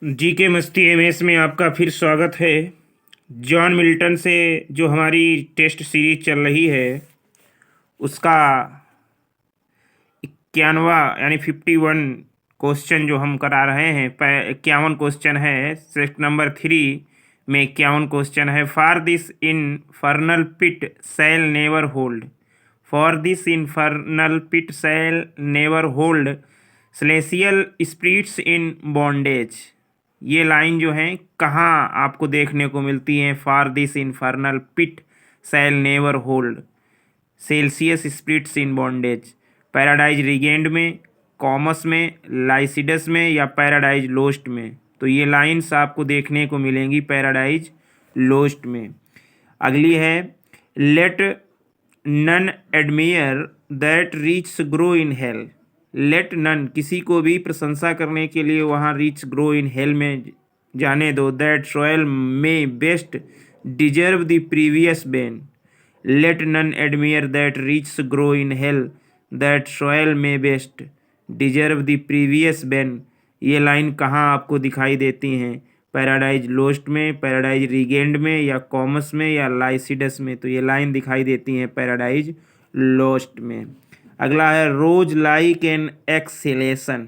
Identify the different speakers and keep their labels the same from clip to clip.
Speaker 1: जी के मस्ती एमएस में आपका फिर स्वागत है। जॉन मिल्टन से जो हमारी टेस्ट सीरीज चल रही है उसका 51वां यानी 51 क्वेश्चन जो हम करा रहे हैं। 51 क्वेश्चन है। सेट नंबर 3 में 51 क्वेश्चन है। For this infernal pit shall never hold, for this infernal pit shall never hold celestial spirits in bondage. ये लाइन जो है कहाँ आपको देखने को मिलती है? For this infernal pit shall never hold celestial spirits in bondage. Paradise regained में, कॉमस में, लाइसिडस में या पैराडाइज लोस्ट में। तो ये लाइंस आपको देखने को मिलेंगी पैराडाइज लोस्ट में। अगली है let none admire that rich grow in hell. Let none, किसी को भी प्रशंसा करने के लिए वहाँ रिच ग्रो इन हेल में जाने दो। That soil may best deserve the previous bane. Let none admire that rich grow in hell, that soil may best deserve the previous bane. ये लाइन कहाँ आपको दिखाई देती हैं? पैराडाइज लोस्ट में, पैराडाइज रिगेंड में या कॉमस में या लाइसिडस में। तो ये लाइन दिखाई देती हैं पैराडाइज लोस्ट में। अगला है rose like an exhalation.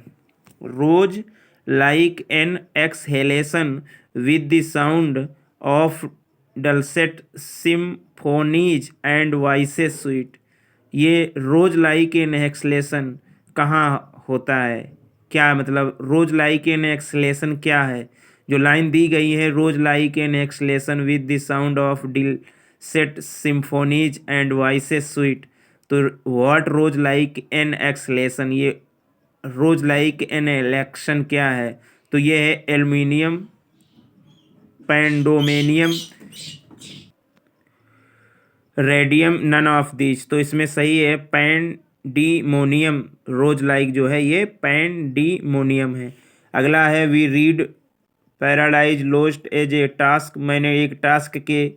Speaker 1: Rose like an exhalation with the sound of dulcet symphonies and voices sweet. ये रोज लाइक एन एक्सहेलेशन कहाँ होता है? क्या मतलब रोज लाइक एन एक्सहेलेशन क्या है? जो लाइन दी गई है rose like an exhalation with the sound of dulcet symphonies and voices sweet. तो what rose like an exhalation, ये रोज लाइक एन इलेक्शन क्या है? तो ये है aluminium pandemonium radium, none of this. तो इसमें सही है पैंडीमोनियम। रोज लाइक जो है ये पैंडीमोनियम है। अगला है we read paradise lost as a task. मैंने एक टास्क के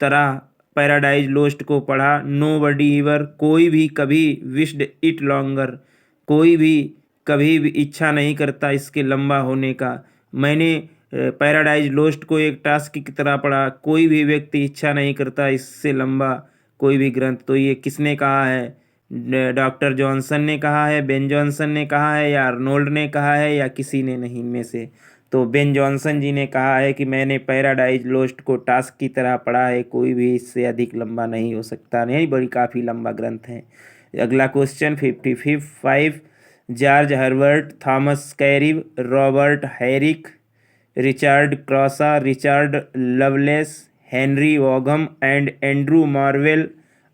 Speaker 1: तरह पैराडाइज लोस्ट को पढ़ा। नो बडी इवर, कोई भी कभी विश्ड इट लॉन्गर, कोई भी कभी भी इच्छा नहीं करता इसके लंबा होने का। मैंने पैराडाइज लोस्ट को एक टास्क की तरह पढ़ा। कोई भी व्यक्ति इच्छा नहीं करता इससे लंबा कोई भी ग्रंथ। तो ये किसने कहा है? डॉक्टर जॉनसन ने कहा है, बेन जॉनसन ने कहा है या अर्नोल्ड ने कहा है या किसी ने नहीं में से? तो बेन जॉनसन जी ने कहा है कि मैंने पैराडाइज लोस्ट को टास्क की तरह पढ़ा है, कोई भी इससे अधिक लंबा नहीं हो सकता। नहीं, बड़ी काफ़ी लंबा ग्रंथ है। अगला question 55 George Herbert, Thomas Carew, Robert Herrick, Richard Crashaw, Richard Lovelace, Henry Vaughan and Andrew Marvell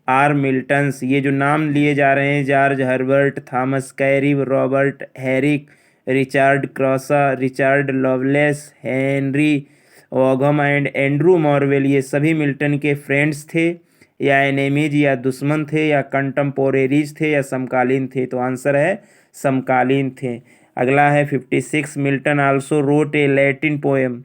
Speaker 1: are Milton's. ये जो नाम लिए जा रहे हैं George Herbert, Thomas Carew, Robert Herrick, Richard Crashaw, Richard Lovelace, Henry Vaughan and Andrew Marvell, ये सभी Milton के फ्रेंड्स थे या एनेमीज या दुश्मन थे या कंटम्पोरेरीज थे या समकालीन थे? तो आंसर है समकालीन थे। अगला है 56 Milton also wrote a Latin poem.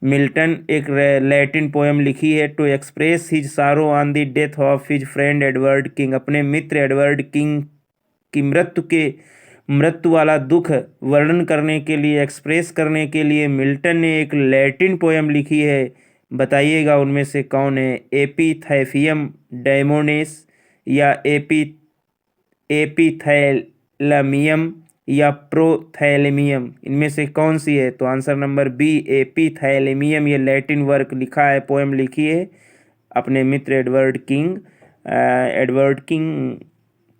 Speaker 1: Milton एक लैटिन पोएम लिखी है टू एक्सप्रेस हिज सारो on the death of his friend Edward king. अपने मित्र एडवर्ड किंग की मृत्यु वाला दुख वर्णन करने के लिए, एक्सप्रेस करने के लिए मिल्टन ने एक लैटिन पोएम लिखी है। बताइएगा उनमें से कौन है? एपिथैफियम डेमोनेस या एपिथैलमियम या प्रोथैलेमियम, इनमें से कौन सी है? तो आंसर नंबर बी एपिथैलेमियम। ये लैटिन वर्क लिखा है, पोएम लिखी है अपने मित्र एडवर्ड किंग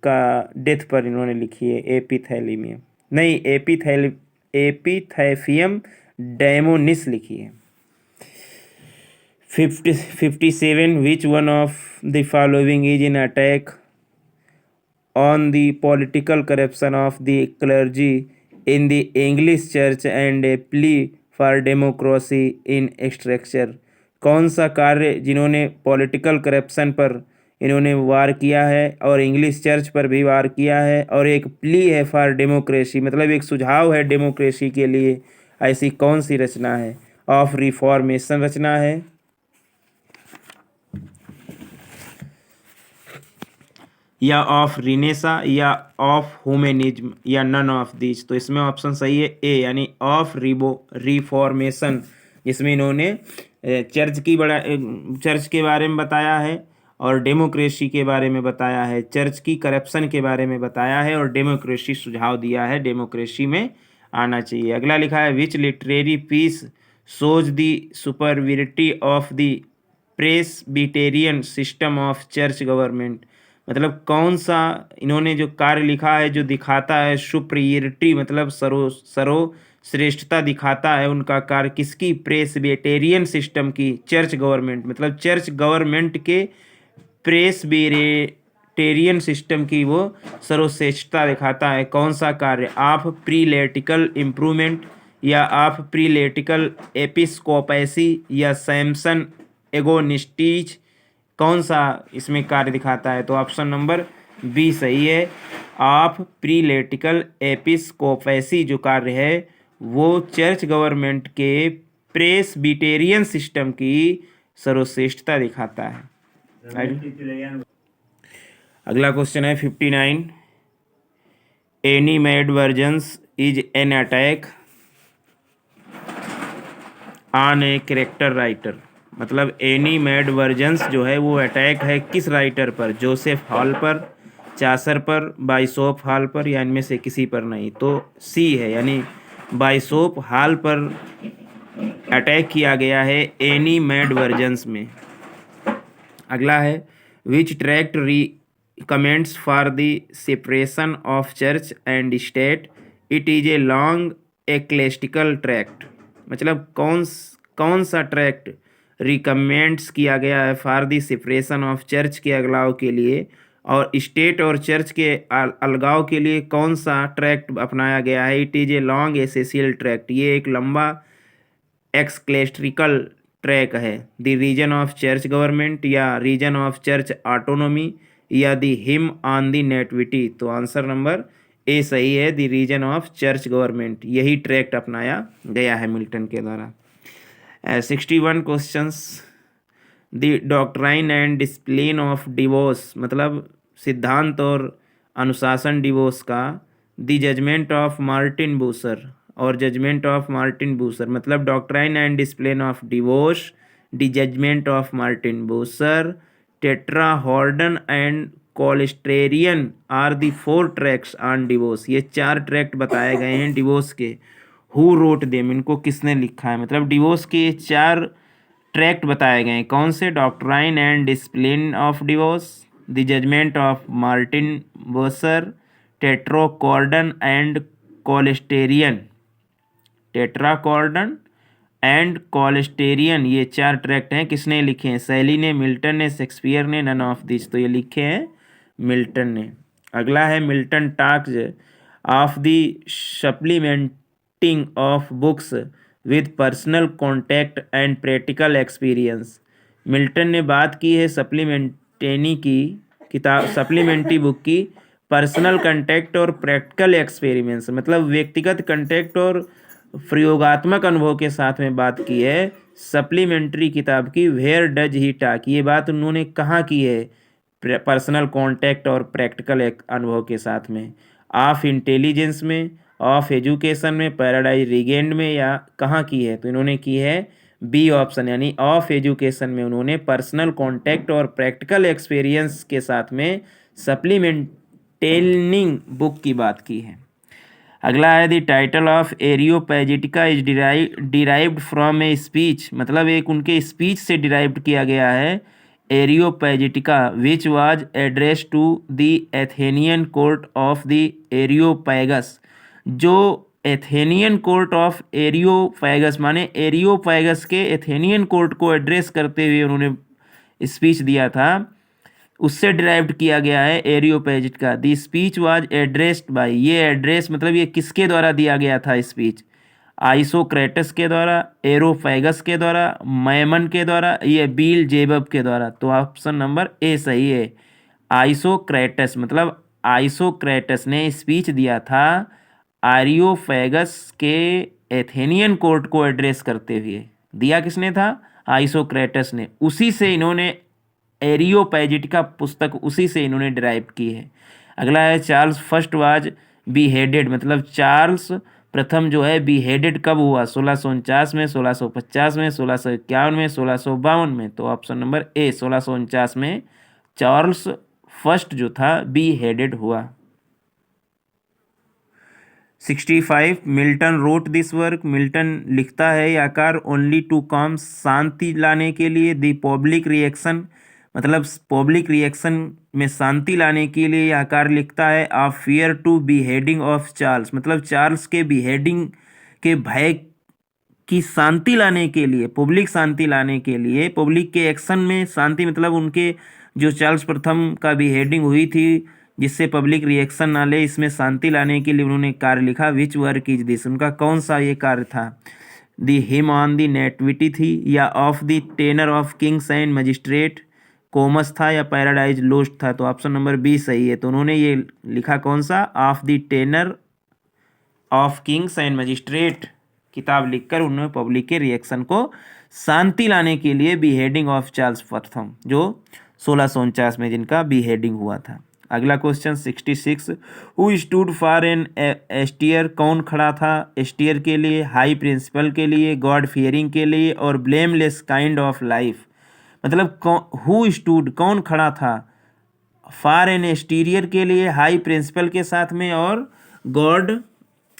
Speaker 1: का डेथ पर इन्होंने लिखी है। एपिथैलेमियम नहीं, एपिथैफियम डेमोनिस लिखी है। 57 which one of the following is in attack on the political corruption of the clergy in the English church and a plea for democracy in structure। कौन सा कार्य जिन्होंने पॉलिटिकल करप्शन पर इन्होंने वार किया है और इंग्लिश चर्च पर भी वार किया है, और एक प्ली है फॉर डेमोक्रेसी, मतलब एक सुझाव है डेमोक्रेसी के लिए, ऐसी कौन सी रचना है? ऑफ रिफॉर्मेशन रचना है। या ऑफ रिनेसा या ऑफ ह्यूमनिज्म या नन ऑफ दीज। तो इसमें ऑप्शन सही है ए, यानी ऑफ रिफॉर्मेशन, जिसमें इन्होंने चर्च के बारे में बताया है और डेमोक्रेसी के बारे में बताया है, चर्च की करप्शन के बारे में बताया है और डेमोक्रेसी सुझाव दिया है, डेमोक्रेसी में आना चाहिए। अगला लिखा है which literary piece shows the superiority of the Presbyterian system of church government. मतलब कौन सा इन्होंने जो कार्य लिखा है जो दिखाता है सुपीरियरिटी, मतलब सर्वश्रेष्ठता दिखाता है उनका कार्य किसकी, प्रेस्बिटेरियन सिस्टम की, चर्च गवर्नमेंट, मतलब चर्च गवर्नमेंट के प्रेस्बिटेरियन सिस्टम की वो सर्वश्रेष्ठता दिखाता है। कौन सा कार्य, ऑफ प्रीलेटिकल इम्प्रूवमेंट या ऑफ प्रीलेटिकल एपिस्कोपेसी या सैमसन एगोनिस्टीज, कौन सा इसमें कार्य दिखाता है? तो ऑप्शन नंबर बी सही है। ऑफ प्रीलेटिकल एपिस्कोपेसी जो कार्य है वो चर्च गवर्नमेंट के प्रेस्बिटेरियन सिस्टम की सर्वश्रेष्ठता दिखाता है। अगला क्वेश्चन है 59। Any mad versions is an attack on a character writer. मतलब एनी मैड वर्जन्स जो है वो अटैक है किस राइटर पर, जोसेफ हॉल पर, चासर पर, बाइशोप हॉल पर या इनमें से किसी पर नहीं। तो सी है, यानी बाइशोप हॉल पर अटैक किया गया है एनी मैड वर्जन्स में। अगला है which tract recommends for the separation of church and state, it is a long ecclesiastical tract. मतलब कौन सा ट्रैक्ट रिकमेंड्स किया गया है for the separation of church के अलगाव के लिए और स्टेट और चर्च के अलगाव के लिए कौन सा ट्रैक्ट अपनाया गया है? इट इज ए लॉन्ग एसेसियल ट्रैक्ट, ये एक लंबा एक्सक्लेस्ट्रिकल ट्रैक है। The reason of church government या रीजन ऑफ चर्च ऑटोनोमी या the hymn on the nativity. तो आंसर नंबर ए सही है, the reason of church government, यही ट्रैक्ट अपनाया गया है मिल्टन के द्वारा। 61 questions. The doctrine and discipline of divorce, मतलब सिद्धांत और अनुशासन डिवोर्स का। द जजमेंट ऑफ मार्टिन बूसर और जजमेंट ऑफ मार्टिन बूसर, मतलब doctrine and discipline of divorce, the judgment of Martin Bucer, Tetrachordon and Colasterion are the 4 tracts on divorce. ये 4 tract बताए गए हैं डिवोर्स के। हु रोट देम, इनको किसने लिखा है? मतलब डिवोर्स के 4 ट्रैक्ट बताए गए हैं। कौन से? Doctrine and discipline of divorce, the judgment of Martin Bucer, Tetrachordon and Colasterion. Tetrachordon and Colasterion, ये 4 ट्रैक्ट हैं। किसने लिखे हैं? शैली ने, मिल्टन ने, शेक्सपियर ने, नन ऑफ दिस। तो ये लिखे हैं मिल्टन ने। अगला है Milton talks of the supplementing of books with personal contact and practical experience. Milton ने बात की है सप्लीमेंट्री बुक की पर्सनल कंटैक्ट और प्रैक्टिकल एक्सपेरिमेंट्स, मतलब व्यक्तिगत कंटैक्ट और प्रयोगात्मक अनुभव के साथ में बात की है सप्लीमेंट्री किताब की। वेयर डज ही टॉक, ये बात उन्होंने कहाँ की है? पर्सनल कॉन्टैक्ट और प्रैक्टिकल अनुभव के साथ में। ऑफ इंटेलिजेंस में, ऑफ एजुकेशन में, पैराडाइज रिगेंड में, या कहाँ की है? तो इन्होंने की है बी ऑप्शन, यानी ऑफ एजुकेशन में उन्होंने पर्सनल कॉन्टैक्ट और प्रैक्टिकल एक्सपीरियंस के साथ में सप्लीमेंटेनिंग बुक की बात की है। अगला है the title of Areopagitica is derived from a speech, मतलब एक उनके स्पीच से डिराइव्ड किया गया है Areopagitica, which was address to the Athenian court of the Areopagus. जो एथेनियन कोर्ट ऑफ एरियोपैगस, माने एरियोपैगस के एथेनियन कोर्ट को एड्रेस करते हुए उन्होंने स्पीच दिया था, उससे डिराइव्ड किया गया है एरियोपैजिट का। दी स्पीच वाज एड्रेस्ड बाय, ये एड्रेस मतलब ये किसके द्वारा दिया गया था स्पीच? आइसोक्रेटस के द्वारा, एरोफैगस के द्वारा, मैमन के द्वारा, ये बील जेबब के द्वारा। तो ऑप्शन नंबर ए सही है, आइसोक्रेटस, मतलब आइसोक्रेटस ने स्पीच दिया था आरियोफैगस के एथेनियन कोर्ट को एड्रेस करते हुए। दिया किसने था? आइसोक्रेटस ने। उसी से इन्होंने एरियोपैजिट का पुस्तक उसी से इन्होंने डिराइव की है। अगला है Charles first was be headed, मतलब चार्ल्स प्रथम जो है बी हेडेड कब हुआ? 1649 में, 1650 में, 1651 में, 1652 में। तो ऑप्शन नंबर ए 1649 में चार्ल्स फर्स्ट जो था बी हेडेड हुआ। 65 Milton wrote this work, Milton लिखता है यह आकार ओनली टू कम, शांति लाने के लिए, द पब्लिक रिएक्शन, मतलब पब्लिक रिएक्शन में शांति लाने के लिए यह आकार लिखता है। Of fear to beheading of Charles, मतलब चार्ल्स के बिहेडिंग के भय की शांति लाने के लिए, पब्लिक शांति लाने के लिए, पब्लिक के एक्शन में शांति, मतलब उनके जो चार्ल्स प्रथम का बिहेडिंग हुई थी जिससे पब्लिक रिएक्शन ना ले, इसमें शांति लाने के लिए उन्होंने कार्य लिखा। विच वर्क इज दिस, उनका कौन सा ये कार्य था? The hymn on the nativity थी, या of the tenure of kings and magistrate Comus था, या पैराडाइज लोस्ट था? तो ऑप्शन नंबर बी सही है। तो उन्होंने ये लिखा कौन सा? Of the tenure of kings and magistrate किताब लिखकर उन्होंने पब्लिक के रिएक्शन को शांति लाने के लिए बिहेडिंग ऑफ चार्ल्स प्रथम, जो 1649 में जिनका बिहेडिंग हुआ था। अगला question 66, who stood for an astir, कौन खड़ा था एस्टियर के लिए? हाई प्रिंसिपल के लिए, गॉड फियरिंग के लिए, और ब्लेमलेस काइंड ऑफ लाइफ। मतलब हु स्टूड कौन खड़ा था फॉर एन एस्टीरियर के लिए, हाई प्रिंसिपल के साथ में, और गॉड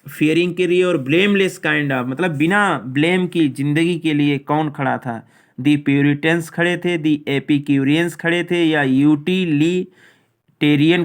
Speaker 1: फियरिंग के लिए, और ब्लेमलेस काइंड ऑफ, मतलब बिना ब्लेम की जिंदगी के लिए कौन खड़ा था? दी प्यूरिटेंस खड़े थे, दी एपिक्यूरियंस खड़े थे, या यूटिलिटेरियन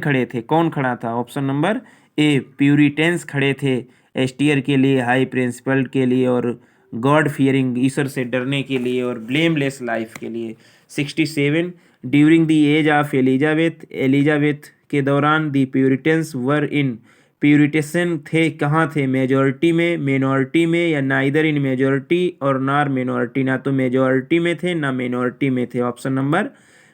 Speaker 1: खड़े थे? कौन खड़ा था? ऑप्शन नंबर ए प्यूरिटेंस खड़े थे एस्टियर के लिए, हाई प्रिंसिपल के लिए, और गॉड फियरिंग ईश्वर से डरने के लिए, और ब्लेमलेस लाइफ के लिए। 67 during the age of Elizabeth, Elizabeth के दौरान दी प्यूरिटेंस वर इन, प्यूरिटेशन थे कहाँ थे? मेजॉरिटी में, मिनॉरिटी में, या नाइदर इन मेजॉरिटी और नार मिनॉरिटी, ना तो मेजॉरिटी में थे ना मिनॉरिटी में थे। ऑप्शन नंबर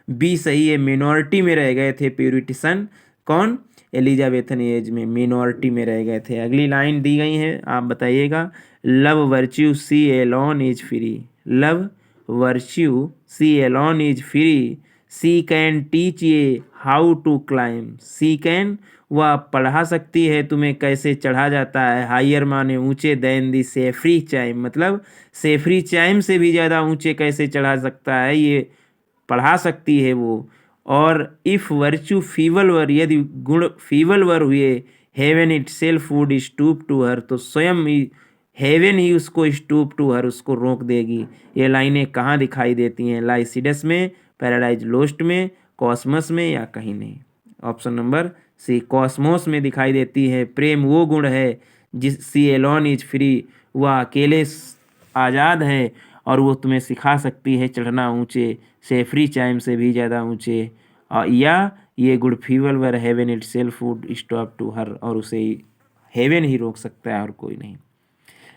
Speaker 1: बी सही है, मिनॉरिटी में रह गए थे प्यूरिटिशन। कौन? एलिजाबेथन एज में मिनॉरिटी में रह गए थे। अगली लाइन दी गई है, आप बताइएगा। Love virtue she alone is free, love virtue she alone is free, she can teach ye how to climb, she can वह पढ़ा सकती है तुम्हें कैसे चढ़ा जाता है, हायर माने ऊंचे, देन दी सेफ्री चाइम, मतलब सेफ्री चाइम से भी ज़्यादा ऊंचे कैसे चढ़ा सकता है, ये पढ़ा सकती है वो। और इफ़ वर्च्यू फीवल वर, यदि गुण फीवल वर हुए, heaven itself would stoop to her, तो स्वयं हेवन ही उसको स्टूप टू हर, उसको रोक देगी। ये लाइनें कहाँ दिखाई देती हैं? लाइसिडस में, पैराडाइज लोस्ट में, कॉस्मस में, या कहीं नहीं? ऑप्शन नंबर सी कॉस्मोस में दिखाई देती है। प्रेम वो गुण है जिस सी एलोन इज फ्री, वह अकेले आज़ाद है और वो तुम्हें सिखा सकती है चढ़ना ऊंचे, सेफ्री चाइम से भी ज़्यादा ऊंचे, या ये good feeble were heaven itself would stop to her, और उसे हेवन ही रोक सकता है और कोई नहीं।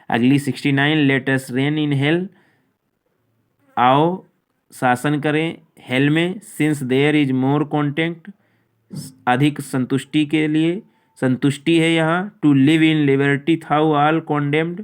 Speaker 1: अगली 69, let us reign in hell, आओ शासन करें हेल में, since there is more content, अधिक संतुष्टि के लिए, संतुष्टि है यहाँ। To live in liberty though all condemned,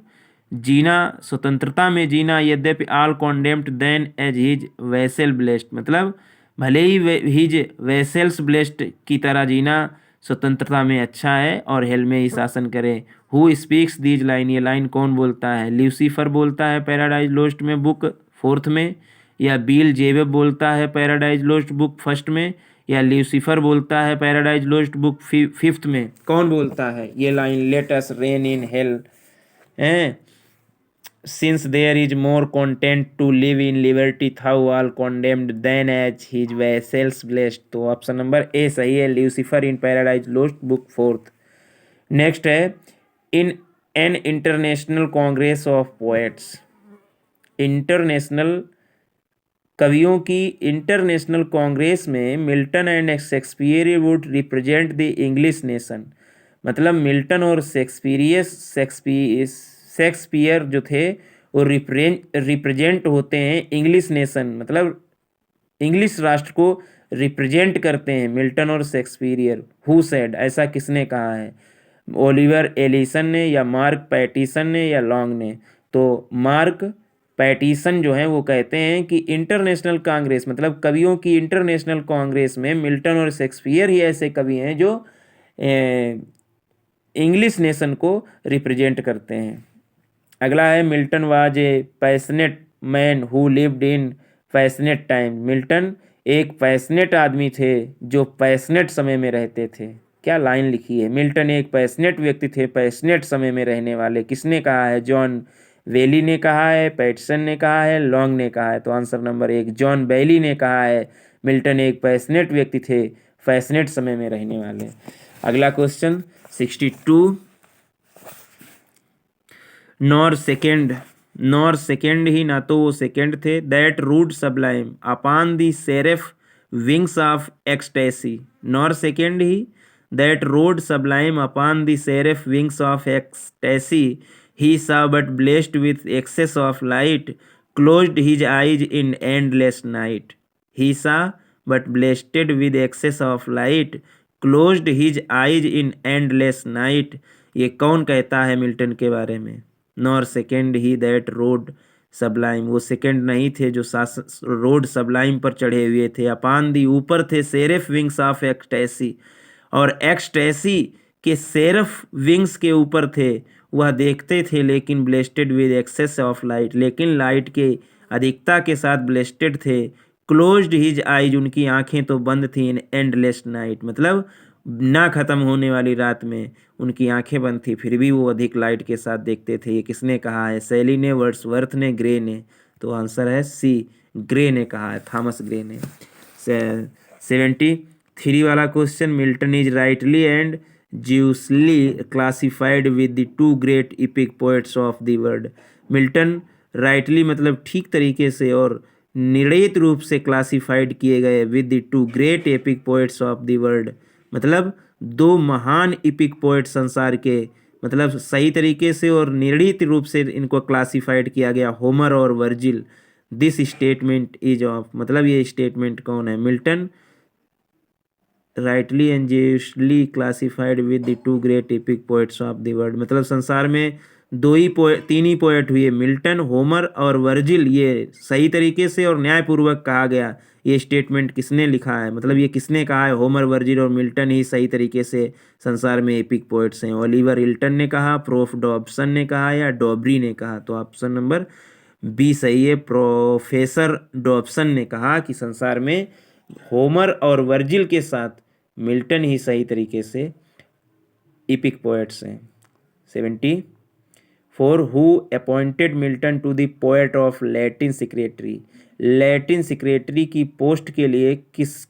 Speaker 1: जीना स्वतंत्रता में जीना, यद्यपि all condemned then as his vessel blessed, मतलब भले ही हिज वेसल्स ब्लेस्ड की तरह जीना स्वतंत्रता में अच्छा है, और हेल में ही शासन करे। हु स्पीक्स दीज लाइन, ये लाइन कौन बोलता है? ल्यूसीफर बोलता है पैराडाइज लोस्ट में बुक 4th में, या बिल जेबब बोलता है पैराडाइज लोस्ट बुक 1st में, या ल्यूसीफर बोलता है पैराडाइज लोस्ट बुक 5th में? कौन बोलता है ये line, let us reign in hell, since there is more content to live in liberty though all condemned then as his vessels blessed? तो ऑप्शन नंबर ए सही है, Lucifer in paradise lost book 4th। Next है, in an international congress of poets, international कवियों की international congress में Milton and Shakespeare would represent the English nation, मतलब Milton और Shakespeare जो थे वो रिप्रेजेंट होते हैं इंग्लिश नेशन, मतलब इंग्लिश राष्ट्र को रिप्रेजेंट करते हैं मिल्टन और शेक्सपियर। हु सेड, ऐसा किसने कहा है? ओलिवर एलिसन ने, या मार्क पैटिसन ने, या लॉन्ग ने? तो मार्क पैटिसन जो है वो कहते हैं कि इंटरनेशनल कांग्रेस मतलब कवियों की इंटरनेशनल कांग्रेस में मिल्टन और शेक्सपियर ही ऐसे कवि हैं जो इंग्लिश नेशन को रिप्रेजेंट करते हैं। अगला है Milton was a passionate man who lived in passionate time. Milton एक पैशनेट आदमी थे जो पैशनेट समय में रहते थे। क्या लाइन लिखी है, मिल्टन एक पैशनेट व्यक्ति थे पैशनेट समय में रहने वाले। किसने कहा है, जॉन वेली ने कहा है, पैटसन ने कहा है, लॉन्ग ने कहा है। तो आंसर नंबर 1 जॉन बेली ने कहा है मिल्टन एक पैशनेट व्यक्ति थे पैशनेट समय में रहने वाले। अगला क्वेश्चन 62 नॉर सेकेंड ही ना तो वो सेकेंड थे that rode sublime upon the seraph wings of ecstasy. Nor second he that rode sublime upon the seraph wings of ecstasy he saw but blessed with excess of light closed his eyes in endless night। he saw but blessed with excess of light closed his eyes in endless night। ये कौन कहता है Milton के बारे में। Nor second he that rode Sublime, वो second नहीं थे जो रोड सबलाइम पर चढ़े हुए थे। अपान दी ऊपर थे सेरेफ विंग्स ऑफ एक्सटेसी, और एक्सटेसी के सेरफ विंग्स के ऊपर थे। वह देखते थे लेकिन ब्लेस्टेड विद एक्सेस ऑफ लाइट, लेकिन लाइट के अधिकता के साथ ब्लेस्टेड थे। क्लोज्ड हिज आइज, उनकी आंखें तो बंद थी। इन एंडलेस नाइट मतलब ना ख़त्म होने वाली रात में उनकी आंखें बंद थी, फिर भी वो अधिक लाइट के साथ देखते थे। ये किसने कहा है, शैली ने, वर्ड्सवर्थ ने, ग्रे ने। तो आंसर है सी, ग्रे ने कहा है, थॉमस ग्रे ने। 73 वाला question, Milton is rightly and justly classified with the two great epic poets of the world. Milton rightly मतलब ठीक तरीके से और निर्णित रूप से क्लासिफाइड किए गए with the two great epic poets of the world, मतलब दो महान इपिक पोएट संसार के, मतलब सही तरीके से और निर्णित रूप से इनको क्लासिफाइड किया गया, होमर और Virgil. This statement is of, मतलब ये स्टेटमेंट कौन है, Milton rightly and justly classified with the two great epic poets of the world, मतलब संसार में तीन ही पोएट हुए, मिल्टन, होमर और वर्जिल। ये सही तरीके से और न्यायपूर्वक कहा गया। ये स्टेटमेंट किसने लिखा है, मतलब ये किसने कहा है, होमर, वर्जिल और मिल्टन ही सही तरीके से संसार में एपिक पोएट्स हैं। ओलिवर हिल्टन ने कहा, प्रोफ डॉब्सन ने कहा या डॉबरी ने कहा। तो ऑप्शन नंबर बी सही है, प्रोफेसर डॉब्सन ने कहा कि संसार में होमर और वर्जिल के साथ मिल्टन ही सही तरीके से एपिक पोएट्स हैं। 74 who appointed Milton to the poet of Latin secretary. Latin secretary की पोस्ट के लिए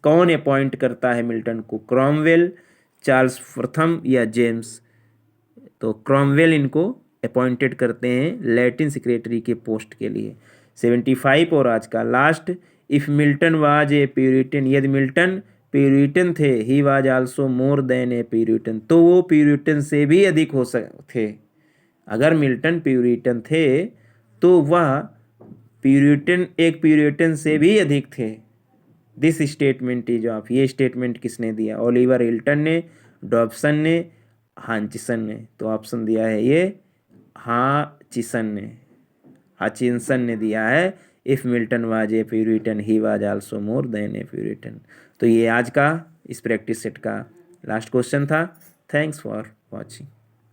Speaker 1: कौन अपॉइंट करता है मिल्टन को, क्रॉमवेल, चार्ल्स प्रथम या जेम्स। तो क्रॉमवेल इनको अपॉइंटेड करते हैं लैटिन सेक्रेटरी के पोस्ट के लिए। 75 और आज का last, if Milton was a Puritan, यदि मिल्टन प्यूरिटन थे, he was also more than A Puritan, तो वो प्यूरिटन से भी अधिक हो सकते थे। अगर मिल्टन प्यूरिटन थे तो वह एक प्यूरिटन से भी अधिक थे। दिस स्टेटमेंट इज ऑफ, ये स्टेटमेंट किसने दिया, ओलिवर हिल्टन ने, डॉब्सन ने, हाचिंसन ने। तो ऑप्शन दिया है ये हाचिंसन ने दिया है। If Milton was a Puritan he was also more than A Puritan. तो ये आज का इस प्रैक्टिस सेट का लास्ट क्वेश्चन था। Thanks for watching.